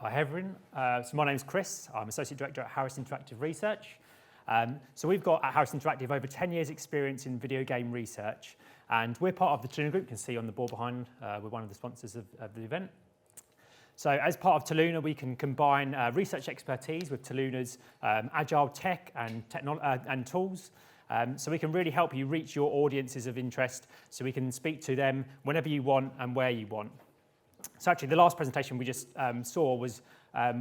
Hi everyone. So my name's Chris. I'm Associate Director at Harris Interactive Research. So we've got at Harris Interactive over 10 years experience in video game research, and we're part of the Toluna group. You can see on the board behind, we're one of the sponsors of the event. So as part of Toluna, we can combine research expertise with Toluna's agile tech and tools. So we can really help you reach your audiences of interest, so we can speak to them whenever you want and where you want. So actually, the last presentation we just saw was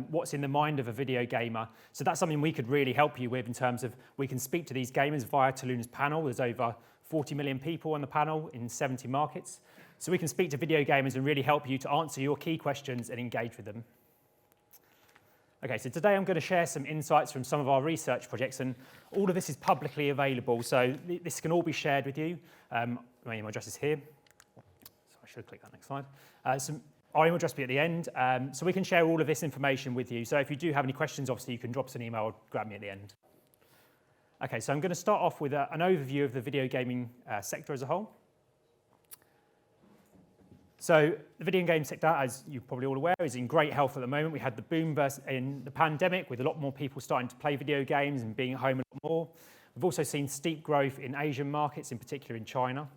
what's in the mind of a video gamer. So that's something we could really help you with in terms of we can speak to these gamers via Toluna's panel. There's over 40 million people on the panel in 70 markets. So we can speak to video gamers and really help you to answer your key questions and engage with them. Okay, so today I'm going to share some insights from some of our research projects, and all of this is publicly available, so this can all be shared with you. My email address is here. So I should click that next slide. Our email address will be at the end, so we can share all of this information with you. So if you do have any questions, obviously you can drop us an email or grab me at the end. Okay, so I'm going to start off with an overview of the video gaming sector as a whole. So the video game sector, as you're probably all aware, is in great health at the moment. We had the boom in the pandemic with a lot more people starting to play video games and being at home a lot more. We've also seen steep growth in Asian markets, in particular in China.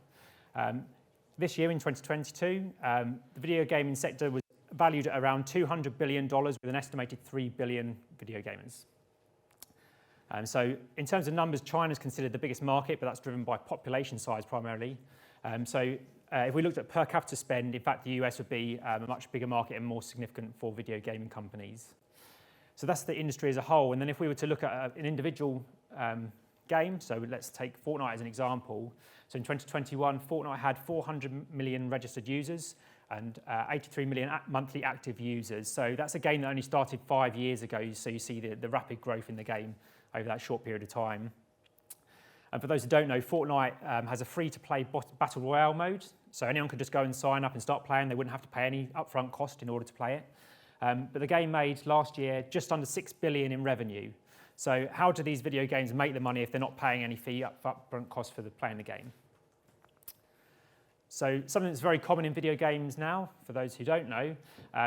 This year, in 2022, the video gaming sector was valued at around $200 billion with an estimated 3 billion video gamers. So in terms of numbers, China's considered the biggest market, but that's driven by population size primarily. If we looked at per capita spend, in fact, the US would be a much bigger market and more significant for video gaming companies. So that's the industry as a whole. And then if we were to look at an individual game, so let's take Fortnite as an example. So in 2021, Fortnite had 400 million registered users and 83 million monthly active users. So that's a game that only started 5 years ago. So you see the rapid growth in the game over that short period of time. And for those who don't know, Fortnite has a free-to-play battle royale mode. So anyone could just go and sign up and start playing. They wouldn't have to pay any upfront cost in order to play it. But the game made last year just under 6 billion in revenue. So how do these video games make the money if they're not paying any fee upfront cost for playing the game? So something that's very common in video games now, for those who don't know,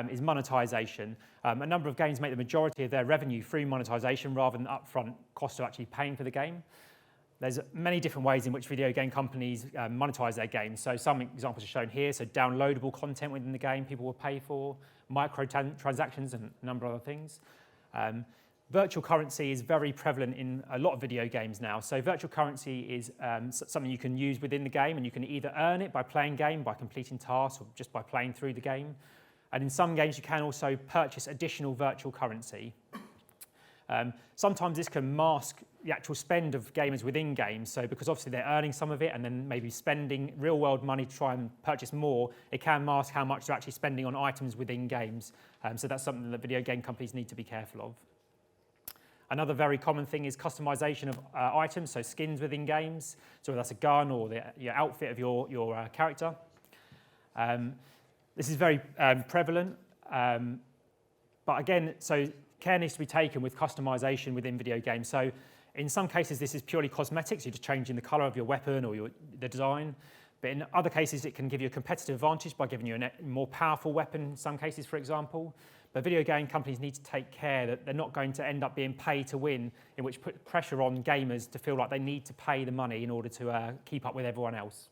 is monetization. A number of games make the majority of their revenue through monetization rather than upfront cost of actually paying for the game. There's many different ways in which video game companies monetize their games. So some examples are shown here. So downloadable content within the game people will pay for, microtransactions and a number of other things. Virtual currency is very prevalent in a lot of video games now. So virtual currency is something you can use within the game, and you can either earn it by playing game, by completing tasks, or just by playing through the game. And in some games, you can also purchase additional virtual currency. Sometimes this can mask the actual spend of gamers within games. So because obviously they're earning some of it and then maybe spending real-world money to try and purchase more, it can mask how much they're actually spending on items within games. So that's something that video game companies need to be careful of. Another very common thing is customization of items, so skins within games. So whether that's a gun or the outfit of your character. This is very prevalent. But again, so care needs to be taken with customization within video games. So in some cases, this is purely cosmetics. You're just changing the color of your weapon or the design. But in other cases, it can give you a competitive advantage by giving you a more powerful weapon in some cases, for example. But video game companies need to take care that they're not going to end up being pay to win, in which put pressure on gamers to feel like they need to pay the money in order to keep up with everyone else.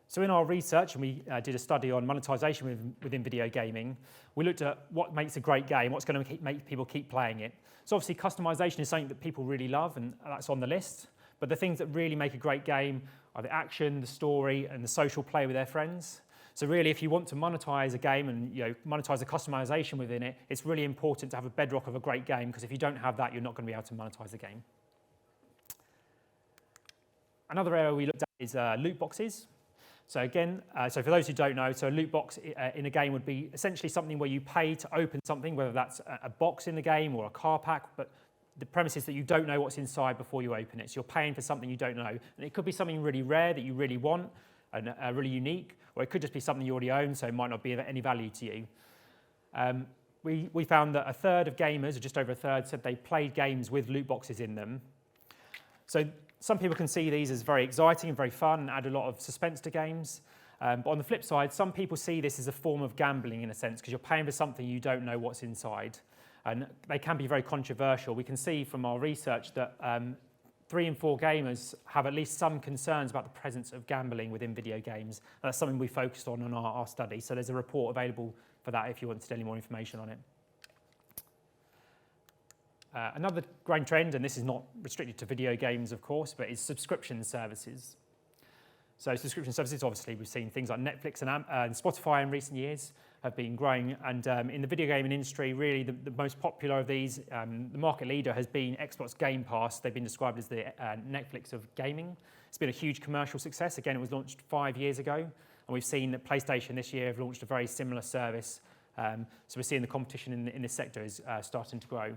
So in our research, and we did a study on monetization within video gaming, we looked at what makes a great game, what's going to make people keep playing it. So obviously customization is something that people really love, and that's on the list. But the things that really make a great game are the action, the story, and the social play with their friends. So really, if you want to monetize a game and monetize the customization within it, it's really important to have a bedrock of a great game, because if you don't have that, you're not going to be able to monetize the game. Another area we looked at is loot boxes. So again, so for those who don't know, so a loot box in a game would be essentially something where you pay to open something, whether that's a box in the game or a car pack, but the premise is that you don't know what's inside before you open it. So you're paying for something you don't know. And it could be something really rare that you really want and really unique, or it could just be something you already own, so it might not be of any value to you. We found that a third of gamers, or just over a third, said they played games with loot boxes in them. So some people can see these as very exciting and very fun and add a lot of suspense to games. But on the flip side, some people see this as a form of gambling in a sense, because you're paying for something you don't know what's inside. And they can be very controversial. We can see from our research that 3 in 4 gamers have at least some concerns about the presence of gambling within video games. And that's something we focused on in our study. So there's a report available for that if you wanted any more information on it. Another growing trend, and this is not restricted to video games, of course, but is subscription services. So subscription services, obviously, we've seen things like Netflix and Spotify in recent years have been growing. And in the video gaming industry, really the most popular of these, the market leader has been Xbox Game Pass. They've been described as the Netflix of gaming. It's been a huge commercial success. Again, it was launched 5 years ago. And we've seen that PlayStation this year have launched a very similar service. So we're seeing the competition in this sector is starting to grow.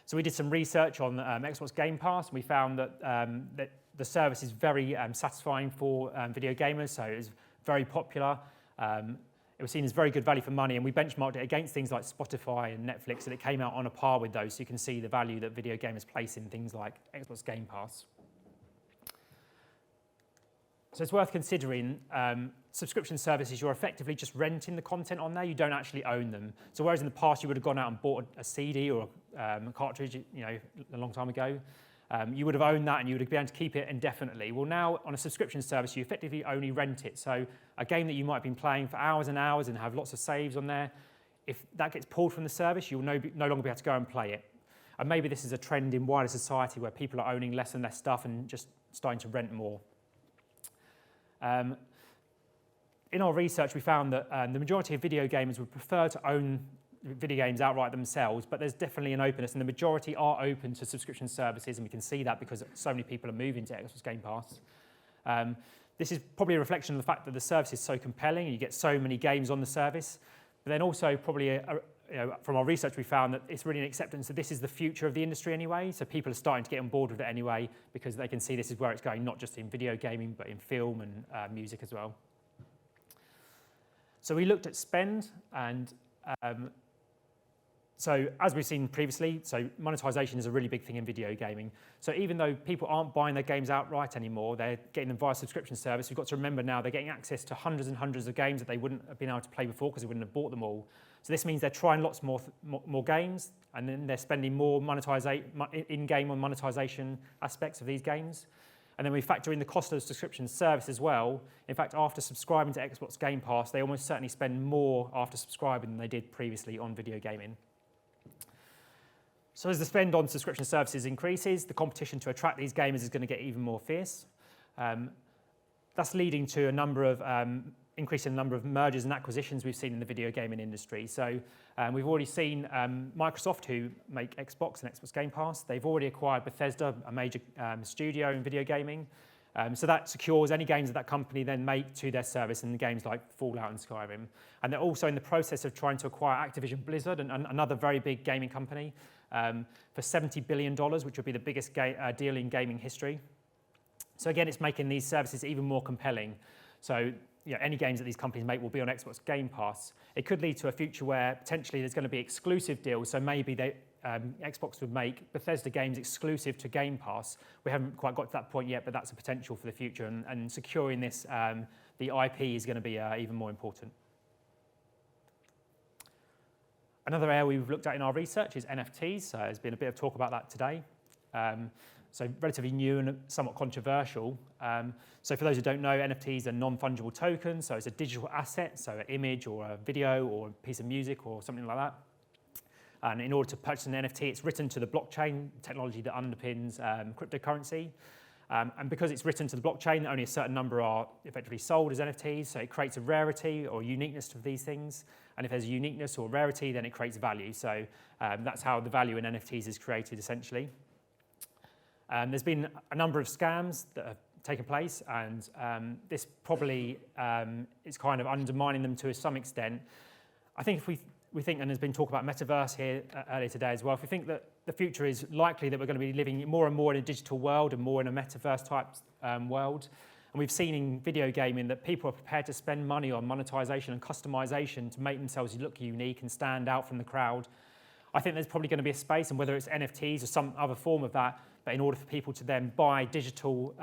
So we did some research on Xbox Game Pass, and we found that the service is very satisfying for video gamers, so it is very popular. It was seen as very good value for money, and we benchmarked it against things like Spotify and Netflix, and it came out on a par with those, so you can see the value that video gamers place in things like Xbox Game Pass. So it's worth considering subscription services. You're effectively just renting the content on there. You don't actually own them. So whereas in the past you would have gone out and bought a CD or a cartridge, a long time ago, you would have owned that and you would have been able to keep it indefinitely. Well, now on a subscription service, you effectively only rent it. So a game that you might have been playing for hours and hours and have lots of saves on there, if that gets pulled from the service, you'll no longer be able to go and play it. And maybe this is a trend in wider society where people are owning less and less stuff and just starting to rent more. In our research, we found that the majority of video gamers would prefer to own video games outright themselves, but there's definitely an openness, and the majority are open to subscription services, and we can see that because so many people are moving to Xbox Game Pass. This is probably a reflection of the fact that the service is so compelling, and you get so many games on the service, but then also probably from our research we found that it's really an acceptance that this is the future of the industry anyway, so people are starting to get on board with it anyway because they can see this is where it's going, not just in video gaming, but in film and music as well. So we looked at spend, and so as we've seen previously, so monetization is a really big thing in video gaming. So even though people aren't buying their games outright anymore, they're getting them via subscription service, we've got to remember now they're getting access to hundreds and hundreds of games that they wouldn't have been able to play before because they wouldn't have bought them all. So this means they're trying lots more games, and then they're spending more in-game on monetization aspects of these games. And then we factor in the cost of the subscription service as well. In fact, after subscribing to Xbox Game Pass, they almost certainly spend more after subscribing than they did previously on video gaming. So as the spend on subscription services increases, the competition to attract these gamers is going to get even more fierce. That's leading to a number of increasing number of mergers and acquisitions we've seen in the video gaming industry. So we've already seen Microsoft, who make Xbox and Xbox Game Pass. They've already acquired Bethesda, a major studio in video gaming. So that secures any games that company then make to their service, in games like Fallout and Skyrim. And they're also in the process of trying to acquire Activision Blizzard, and another very big gaming company, for $70 billion, which would be the biggest deal in gaming history. So again, it's making these services even more compelling. So any games that these companies make will be on Xbox Game Pass. It could lead to a future where potentially there's going to be exclusive deals. So maybe Xbox would make Bethesda games exclusive to Game Pass. We haven't quite got to that point yet, but that's a potential for the future. And securing this, the IP is going to be even more important. Another area we've looked at in our research is NFTs. So there's been a bit of talk about that today. So relatively new and somewhat controversial. So for those who don't know, NFTs are non-fungible tokens. So it's a digital asset, so an image or a video or a piece of music or something like that. And in order to purchase an NFT, it's written to the blockchain technology that underpins cryptocurrency. And because it's written to the blockchain, only a certain number are effectively sold as NFTs. So it creates a rarity or uniqueness to these things. And if there's uniqueness or rarity, then it creates value. So that's how the value in NFTs is created, essentially. There's been a number of scams that have taken place, and this probably is kind of undermining them to some extent. I think if we think, and there's been talk about metaverse here earlier today as well, if we think that the future is likely that we're going to be living more and more in a digital world and more in a metaverse type world, and we've seen in video gaming that people are prepared to spend money on monetization and customization to make themselves look unique and stand out from the crowd, I think there's probably going to be a space, and whether it's NFTs or some other form of that, but in order for people to then buy digital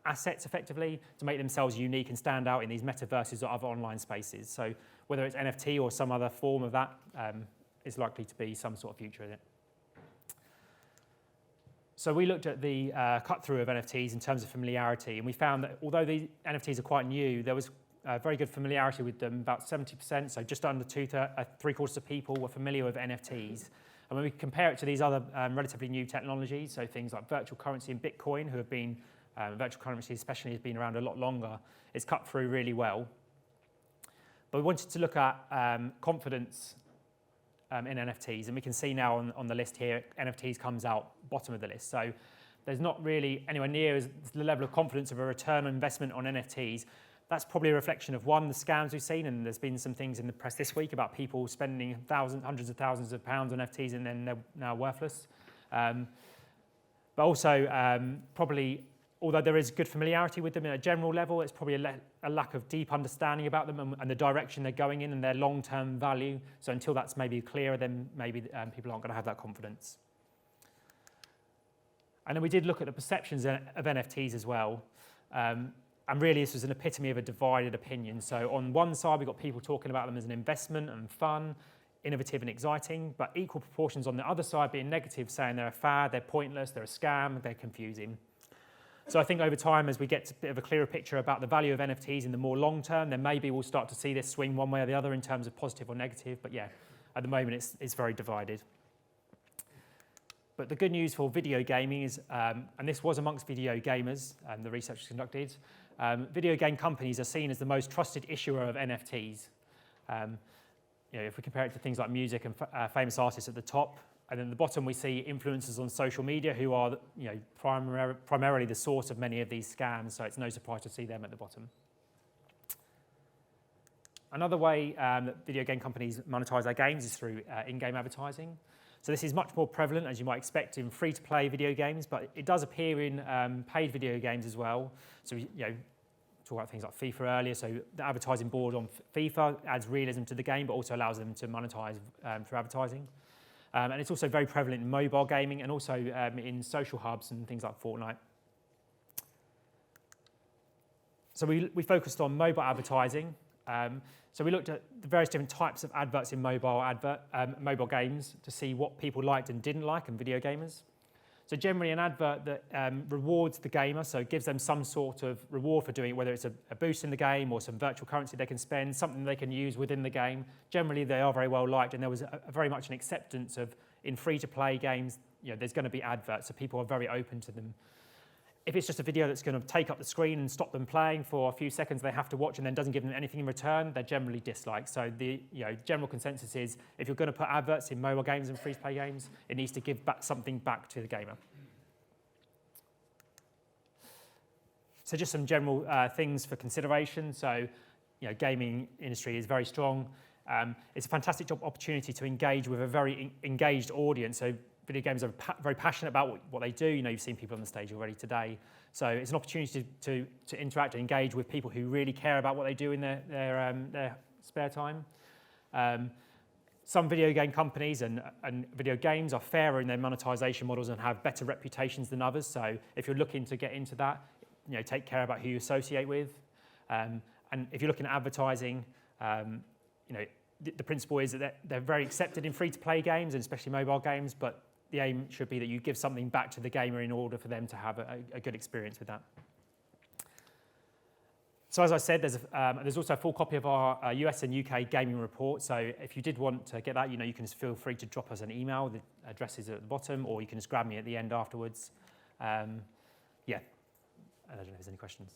assets effectively to make themselves unique and stand out in these metaverses or other online spaces. So whether it's NFT or some other form of that, is likely to be some sort of future in it. So we looked at the cut through of NFTs in terms of familiarity, and we found that although the NFTs are quite new, there was very good familiarity with them, about 70%, so just under three-quarters of people were familiar with NFTs. And when we compare it to these other relatively new technologies, so things like virtual currency and Bitcoin, who have been, virtual currency especially has been around a lot longer, it's cut through really well. But we wanted to look at confidence in NFTs, and we can see now on the list here, NFTs comes out bottom of the list. So there's not really anywhere near the level of confidence of a return on investment on NFTs. That's probably a reflection of, one, the scams we've seen, and there's been some things in the press this week about people spending hundreds of thousands of pounds on NFTs and then they're now worthless. But also, probably, although there is good familiarity with them at a general level, it's probably a lack of deep understanding about them and the direction they're going in and their long-term value. So until that's maybe clearer, then maybe people aren't going to have that confidence. And then we did look at the perceptions of NFTs as well. And really, this was an epitome of a divided opinion. So on one side, we've got people talking about them as an investment and fun, innovative and exciting, but equal proportions on the other side being negative, saying they're a fad, they're pointless, they're a scam, they're confusing. So I think over time, as we get a bit of a clearer picture about the value of NFTs in the more long term, then maybe we'll start to see this swing one way or the other in terms of positive or negative. But yeah, at the moment, it's very divided. But the good news for video gaming is, and this was amongst video gamers, the research was conducted, video game companies are seen as the most trusted issuer of NFTs. If we compare it to things like music and famous artists at the top, and then at the bottom we see influencers on social media who are primarily the source of many of these scams, so it's no surprise to see them at the bottom. Another way that video game companies monetize their games is through in-game advertising. So this is much more prevalent, as you might expect, in free-to-play video games, but it does appear in paid video games as well. So, talk about things like FIFA earlier. So the advertising board on FIFA adds realism to the game, but also allows them to monetize through advertising. And it's also very prevalent in mobile gaming and also in social hubs and things like Fortnite. So we focused on mobile advertising. So we looked at the various different types of adverts in mobile games to see what people liked and didn't like in video gamers. So generally an advert that rewards the gamer, so gives them some sort of reward for doing it, whether it's a boost in the game or some virtual currency they can spend, something they can use within the game. Generally they are very well liked, and there was very much an acceptance of, in free-to-play games, there's going to be adverts, so people are very open to them. If it's just a video that's going to take up the screen and stop them playing for a few seconds they have to watch and then doesn't give them anything in return, they're generally disliked. So the general consensus is, if you're going to put adverts in mobile games and free-to-play games, it needs to give something back to the gamer. So just some general things for consideration. So, gaming industry is very strong. It's a fantastic opportunity to engage with a very engaged audience. So video games are very passionate about what they do. You've seen people on the stage already today. So it's an opportunity to interact and engage with people who really care about what they do in their spare time. Some video game companies and video games are fairer in their monetization models and have better reputations than others. So if you're looking to get into that, take care about who you associate with. And if you're looking at advertising, the principle is that they're very accepted in free-to-play games and especially mobile games, but the aim should be that you give something back to the gamer in order for them to have a good experience with that. So as I said, there's also a full copy of our US and UK gaming report. So if you did want to get that, you can just feel free to drop us an email. The address is at the bottom, or you can just grab me at the end afterwards. I don't know if there's any questions.